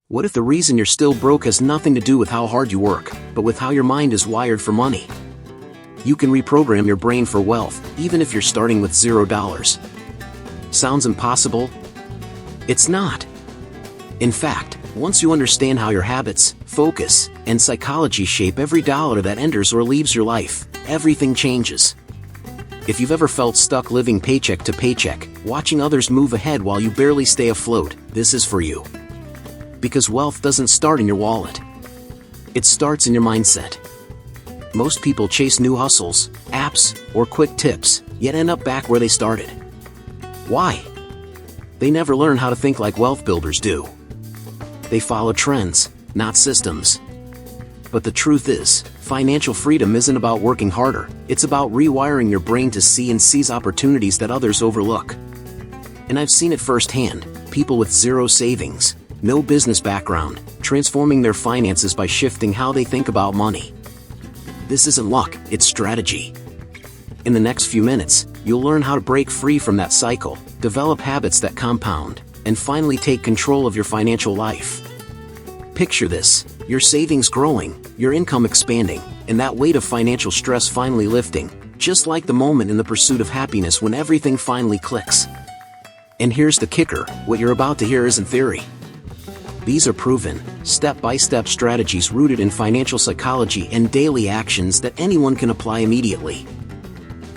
What if the reason you're still broke has nothing to do with how hard you work, but with how your mind is wired for money? You can reprogram your brain for wealth, even if you're starting with $0. Sounds impossible? It's not. In fact, once you understand how your habits, focus, and psychology shape every dollar that enters or leaves your life, everything changes. If you've ever felt stuck living paycheck to paycheck, watching others move ahead while you barely stay afloat, this is for you. Because wealth doesn't start in your wallet. It starts in your mindset. Most people chase new hustles, apps, or quick tips, yet end up back where they started. Why? They never learn how to think like wealth builders do. They follow trends, not systems. But the truth is, financial freedom isn't about working harder, it's about rewiring your brain to see and seize opportunities that others overlook. And I've seen it firsthand, people with zero savings, no business background, transforming their finances by shifting how they think about money. This isn't luck, it's strategy. In the next few minutes, you'll learn how to break free from that cycle, develop habits that compound, and finally take control of your financial life. Picture this, your savings growing, your income expanding, and that weight of financial stress finally lifting, just like the moment in The Pursuit of Happiness when everything finally clicks. And here's the kicker, what you're about to hear isn't theory. These are proven, step-by-step strategies rooted in financial psychology and daily actions that anyone can apply immediately.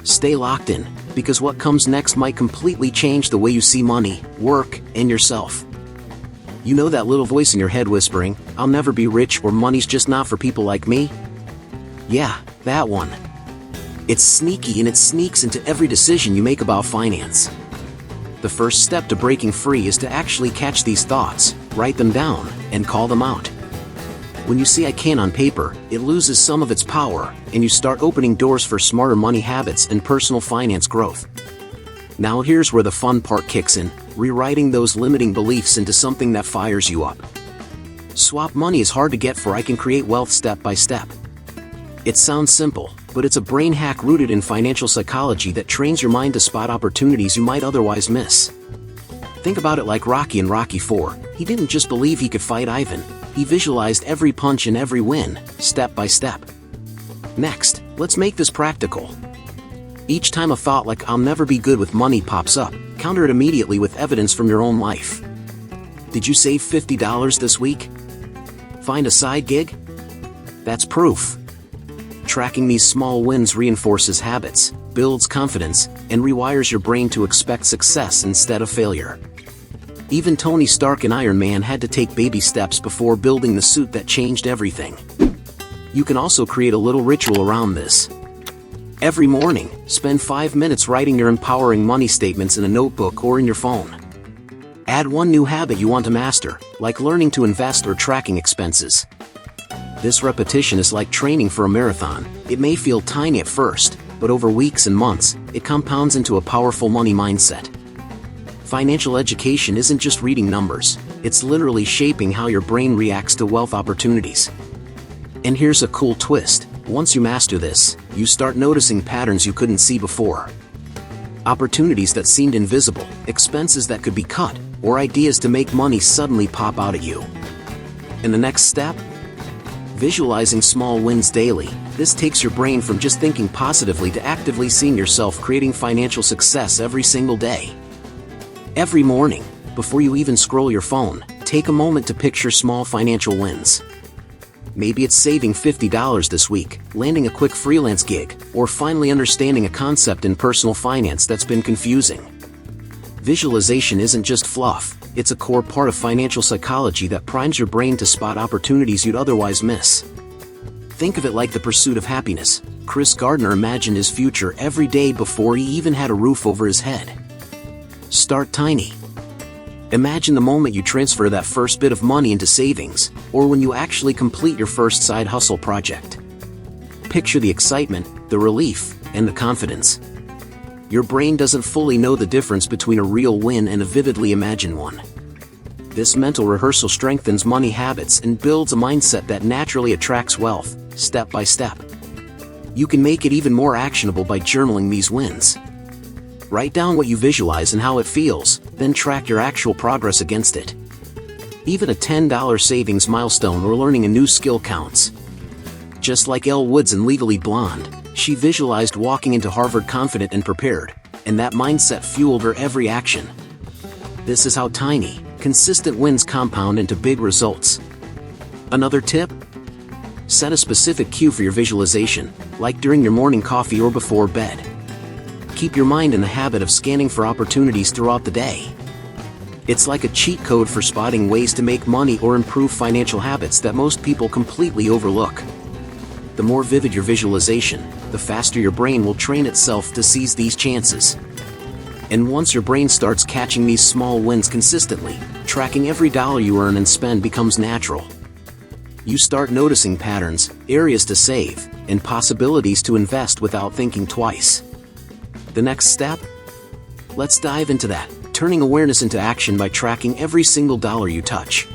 Stay locked in, because what comes next might completely change the way you see money, work, and yourself. You know that little voice in your head whispering, "I'll never be rich," or "Money's just not for people like me"? Yeah, that one. It's sneaky and it sneaks into every decision you make about finance. The first step to breaking free is to actually catch these thoughts, write them down, and call them out. When you see "I can" on paper, it loses some of its power, and you start opening doors for smarter money habits and personal finance growth. Now here's where the fun part kicks in, rewriting those limiting beliefs into something that fires you up. Swap "money is hard to get" for "I can create wealth step by step." It sounds simple, but it's a brain hack rooted in financial psychology that trains your mind to spot opportunities you might otherwise miss. Think about it like Rocky in Rocky IV. He didn't just believe he could fight Ivan, he visualized every punch and every win, step by step. Next, let's make this practical. Each time a thought like "I'll never be good with money" pops up, counter it immediately with evidence from your own life. Did you save $50 this week? Find a side gig? That's proof. Tracking these small wins reinforces habits, builds confidence, and rewires your brain to expect success instead of failure. Even Tony Stark in Iron Man had to take baby steps before building the suit that changed everything. You can also create a little ritual around this. Every morning, spend 5 minutes writing your empowering money statements in a notebook or in your phone. Add one new habit you want to master, like learning to invest or tracking expenses. This repetition is like training for a marathon. It may feel tiny at first, but over weeks and months, it compounds into a powerful money mindset. Financial education isn't just reading numbers, it's literally shaping how your brain reacts to wealth opportunities. And here's a cool twist, once you master this, you start noticing patterns you couldn't see before. Opportunities that seemed invisible, expenses that could be cut, or ideas to make money suddenly pop out at you. And the next step? Visualizing small wins daily. This takes your brain from just thinking positively to actively seeing yourself creating financial success every single day. Every morning, before you even scroll your phone, take a moment to picture small financial wins. Maybe it's saving $50 this week, landing a quick freelance gig, or finally understanding a concept in personal finance that's been confusing. Visualization isn't just fluff, it's a core part of financial psychology that primes your brain to spot opportunities you'd otherwise miss. Think of it like The Pursuit of Happiness. Chris Gardner imagined his future every day before he even had a roof over his head. Start tiny. Imagine the moment you transfer that first bit of money into savings, or when you actually complete your first side hustle project. Picture the excitement, the relief, and the confidence. Your brain doesn't fully know the difference between a real win and a vividly imagined one. This mental rehearsal strengthens money habits and builds a mindset that naturally attracts wealth, step by step. You can make it even more actionable by journaling these wins. Write down what you visualize and how it feels, then track your actual progress against it. Even a $10 savings milestone or learning a new skill counts. Just like Elle Woods in Legally Blonde, she visualized walking into Harvard confident and prepared, and that mindset fueled her every action. This is how tiny, consistent wins compound into big results. Another tip? Set a specific cue for your visualization, like during your morning coffee or before bed. Keep your mind in the habit of scanning for opportunities throughout the day. It's like a cheat code for spotting ways to make money or improve financial habits that most people completely overlook. The more vivid your visualization, the faster your brain will train itself to seize these chances. And once your brain starts catching these small wins consistently, tracking every dollar you earn and spend becomes natural. You start noticing patterns, areas to save, and possibilities to invest without thinking twice. The next step? Let's dive into that, turning awareness into action by tracking every single dollar you touch.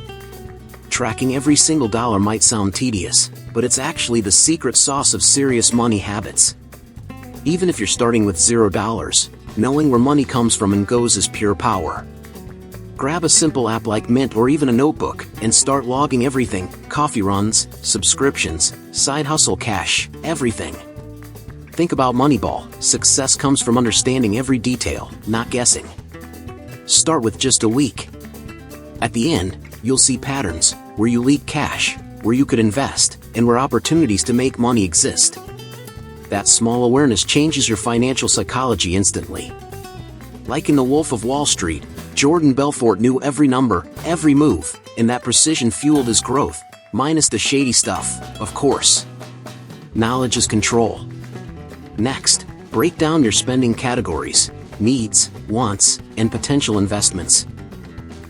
Tracking every single dollar might sound tedious, but it's actually the secret sauce of serious money habits. Even if you're starting with $0, knowing where money comes from and goes is pure power. Grab a simple app like Mint or even a notebook, and start logging everything: coffee runs, subscriptions, side hustle cash, everything. Think about Moneyball: success comes from understanding every detail, not guessing. Start with just a week. At the end, you'll see patterns, where you leak cash, where you could invest, and where opportunities to make money exist. That small awareness changes your financial psychology instantly. Like in The Wolf of Wall Street, Jordan Belfort knew every number, every move, and that precision fueled his growth, minus the shady stuff, of course. Knowledge is control. Next, break down your spending categories: needs, wants, and potential investments.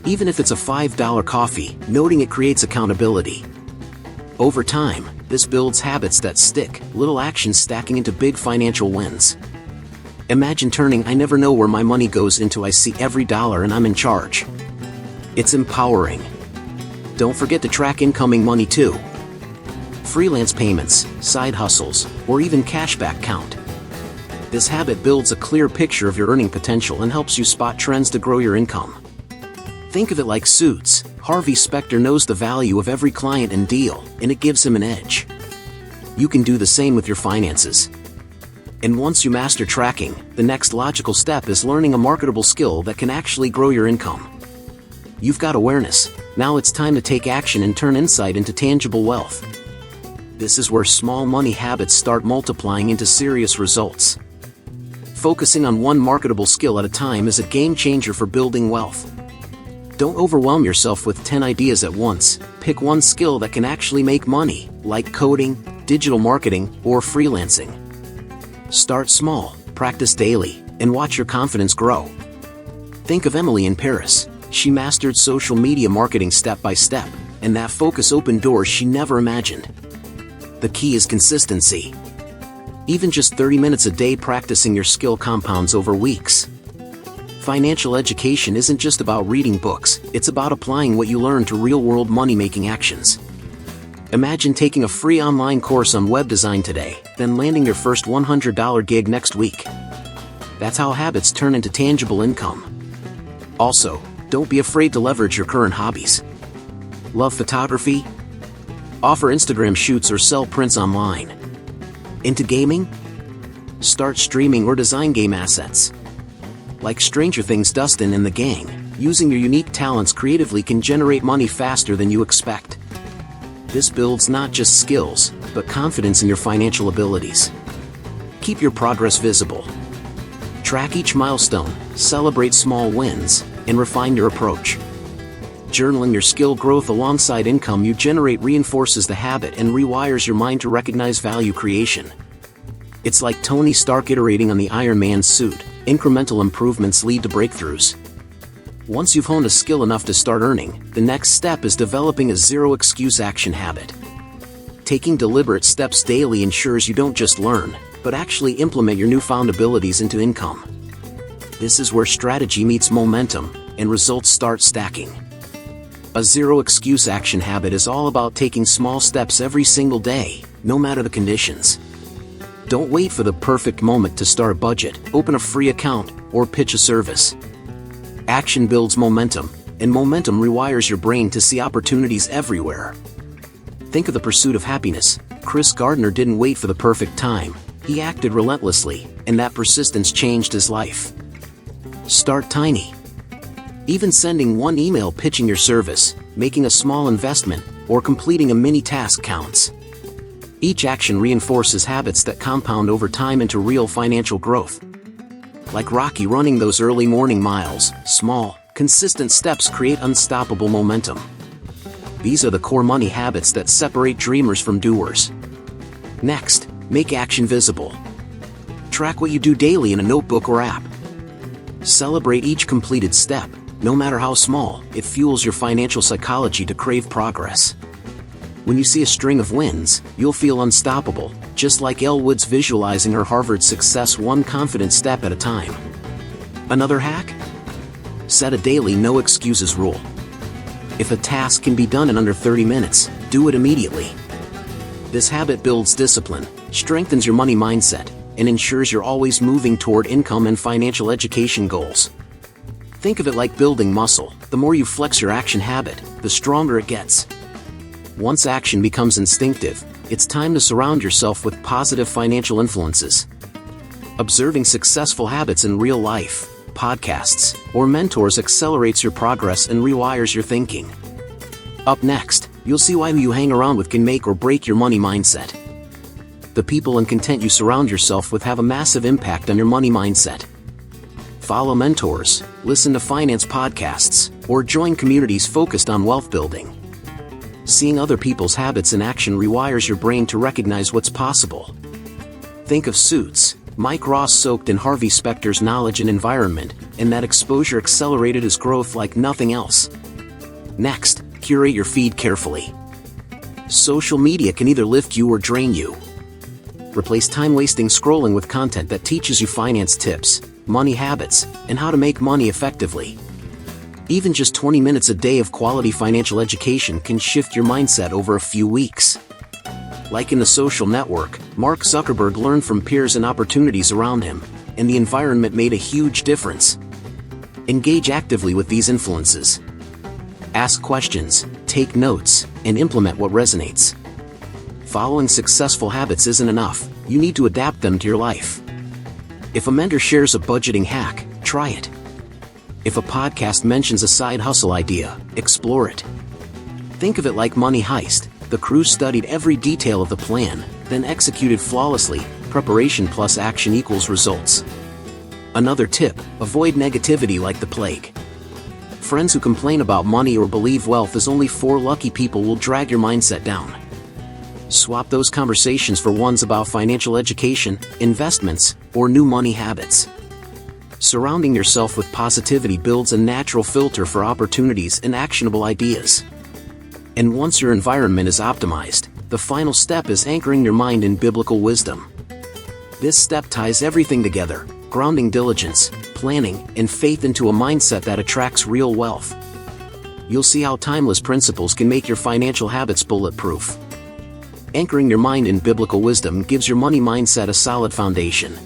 Even if it's a $5 coffee, noting it creates accountability. Over time, this builds habits that stick, little actions stacking into big financial wins. Imagine turning "I never know where my money goes" into "I see every dollar and I'm in charge." It's empowering. Don't forget to track incoming money too. Freelance payments, side hustles, or even cashback count. This habit builds a clear picture of your earning potential and helps you spot trends to grow your income. Think of it like Suits. Harvey Specter knows the value of every client and deal, and it gives him an edge. You can do the same with your finances. And once you master tracking, the next logical step is learning a marketable skill that can actually grow your income. You've got awareness. Now it's time to take action and turn insight into tangible wealth. This is where small money habits start multiplying into serious results. Focusing on one marketable skill at a time is a game changer for building wealth. Don't overwhelm yourself with 10 ideas at once. Pick one skill that can actually make money, like coding, digital marketing, or freelancing. Start small, practice daily, and watch your confidence grow. Think of Emily in Paris. She mastered social media marketing step by step, and that focus opened doors she never imagined. The key is consistency. Even just 30 minutes a day practicing your skill compounds over weeks. Financial education isn't just about reading books, it's about applying what you learn to real-world money-making actions. Imagine taking a free online course on web design today, then landing your first $100 gig next week. That's how habits turn into tangible income. Also, don't be afraid to leverage your current hobbies. Love photography? Offer Instagram shoots or sell prints online. Into gaming? Start streaming or design game assets. Like Stranger Things Dustin and the gang, using your unique talents creatively can generate money faster than you expect. This builds not just skills, but confidence in your financial abilities. Keep your progress visible. Track each milestone, celebrate small wins, and refine your approach. Journaling your skill growth alongside income you generate reinforces the habit and rewires your mind to recognize value creation. It's like Tony Stark iterating on the Iron Man suit. Incremental improvements lead to breakthroughs. Once you've honed a skill enough to start earning, the next step is developing a zero-excuse action habit. Taking deliberate steps daily ensures you don't just learn, but actually implement your newfound abilities into income. This is where strategy meets momentum, and results start stacking. A zero-excuse action habit is all about taking small steps every single day, no matter the conditions. Don't wait for the perfect moment to start a budget, open a free account, or pitch a service. Action builds momentum, and momentum rewires your brain to see opportunities everywhere. Think of the pursuit of happiness. Chris Gardner didn't wait for the perfect time. He acted relentlessly, and that persistence changed his life. Start tiny. Even sending one email pitching your service, making a small investment, or completing a mini task counts. Each action reinforces habits that compound over time into real financial growth. Like Rocky running those early morning miles, small, consistent steps create unstoppable momentum. These are the core money habits that separate dreamers from doers. Next, make action visible. Track what you do daily in a notebook or app. Celebrate each completed step, no matter how small. It fuels your financial psychology to crave progress. When you see a string of wins, you'll feel unstoppable, just like Elle Woods visualizing her Harvard success one confident step at a time. Another hack? Set a daily no excuses rule. If a task can be done in under 30 minutes, do it immediately. This habit builds discipline, strengthens your money mindset, and ensures you're always moving toward income and financial education goals. Think of it like building muscle. The more you flex your action habit, the stronger it gets. Once action becomes instinctive, it's time to surround yourself with positive financial influences. Observing successful habits in real life, podcasts, or mentors accelerates your progress and rewires your thinking. Up next, you'll see why who you hang around with can make or break your money mindset. The people and content you surround yourself with have a massive impact on your money mindset. Follow mentors, listen to finance podcasts, or join communities focused on wealth building. Seeing other people's habits in action rewires your brain to recognize what's possible. Think of Suits. Mike Ross soaked in Harvey Specter's knowledge and environment, and that exposure accelerated his growth like nothing else. Next, curate your feed carefully. Social media can either lift you or drain you. Replace time-wasting scrolling with content that teaches you finance tips, money habits, and how to make money effectively. Even just 20 minutes a day of quality financial education can shift your mindset over a few weeks. Like in The Social Network, Mark Zuckerberg learned from peers and opportunities around him, and the environment made a huge difference. Engage actively with these influences. Ask questions, take notes, and implement what resonates. Following successful habits isn't enough, you need to adapt them to your life. If a mentor shares a budgeting hack, try it. If a podcast mentions a side hustle idea, explore it. Think of it like Money Heist. The crew studied every detail of the plan, then executed flawlessly. Preparation plus action equals results. Another tip, avoid negativity like the plague. Friends who complain about money or believe wealth is only for lucky people will drag your mindset down. Swap those conversations for ones about financial education, investments, or new money habits. Surrounding yourself with positivity builds a natural filter for opportunities and actionable ideas. And once your environment is optimized, the final step is anchoring your mind in biblical wisdom. This step ties everything together, grounding diligence, planning, and faith into a mindset that attracts real wealth. You'll see how timeless principles can make your financial habits bulletproof. Anchoring your mind in biblical wisdom gives your money mindset a solid foundation.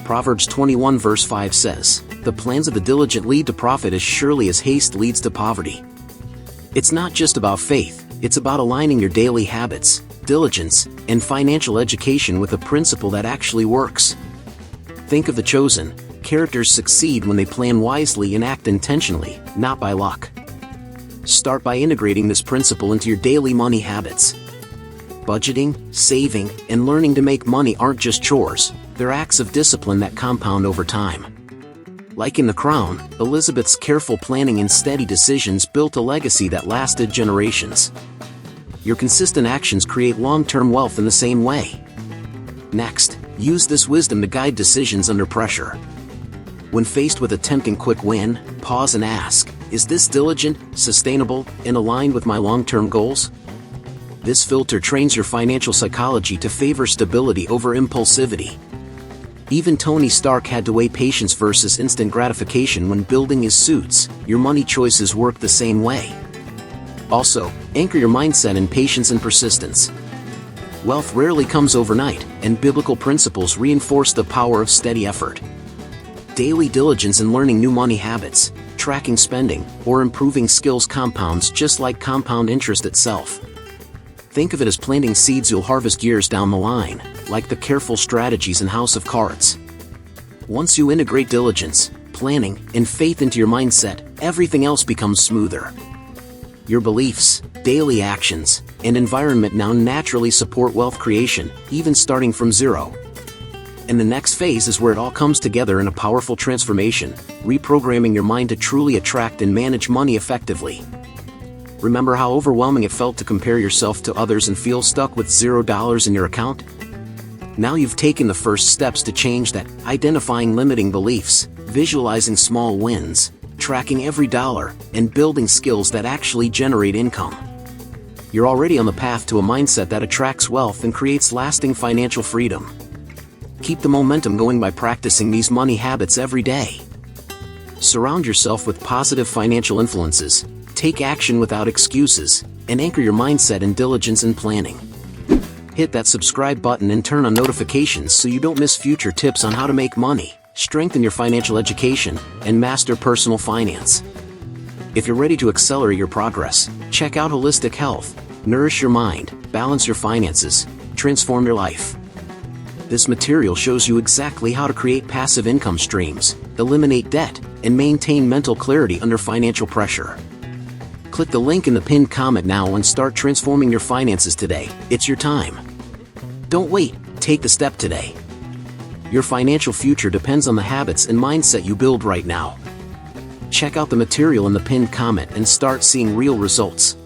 Proverbs 21 verse 5 says, "The plans of the diligent lead to profit as surely as haste leads to poverty." It's not just about faith, it's about aligning your daily habits, diligence, and financial education with a principle that actually works. Think of The Chosen. Characters succeed when they plan wisely and act intentionally, not by luck. Start by integrating this principle into your daily money habits. Budgeting, saving, and learning to make money aren't just chores, they're acts of discipline that compound over time. Like in The Crown, Elizabeth's careful planning and steady decisions built a legacy that lasted generations. Your consistent actions create long-term wealth in the same way. Next, use this wisdom to guide decisions under pressure. When faced with a tempting quick win, pause and ask, is this diligent, sustainable, and aligned with my long-term goals? This filter trains your financial psychology to favor stability over impulsivity. Even Tony Stark had to weigh patience versus instant gratification when building his suits. Your money choices work the same way. Also, anchor your mindset in patience and persistence. Wealth rarely comes overnight, and biblical principles reinforce the power of steady effort. Daily diligence in learning new money habits, tracking spending, or improving skills compounds just like compound interest itself. Think of it as planting seeds you'll harvest years down the line, like the careful strategies in House of Cards. Once you integrate diligence, planning, and faith into your mindset, everything else becomes smoother. Your beliefs, daily actions, and environment now naturally support wealth creation, even starting from zero. And the next phase is where it all comes together in a powerful transformation, reprogramming your mind to truly attract and manage money effectively. Remember how overwhelming it felt to compare yourself to others and feel stuck with $0 in your account? Now you've taken the first steps to change that, identifying limiting beliefs, visualizing small wins, tracking every dollar, and building skills that actually generate income. You're already on the path to a mindset that attracts wealth and creates lasting financial freedom. Keep the momentum going by practicing these money habits every day. Surround yourself with positive financial influences, take action without excuses, and anchor your mindset in diligence and planning. Hit that subscribe button and turn on notifications so you don't miss future tips on how to make money, strengthen your financial education, and master personal finance. If you're ready to accelerate your progress, check out Holistic Health. Nourish your mind, balance your finances, transform your life. This material shows you exactly how to create passive income streams, eliminate debt, and maintain mental clarity under financial pressure. Click the link in the pinned comment now and start transforming your finances today. It's your time. Don't wait, take the step today. Your financial future depends on the habits and mindset you build right now. Check out the material in the pinned comment and start seeing real results.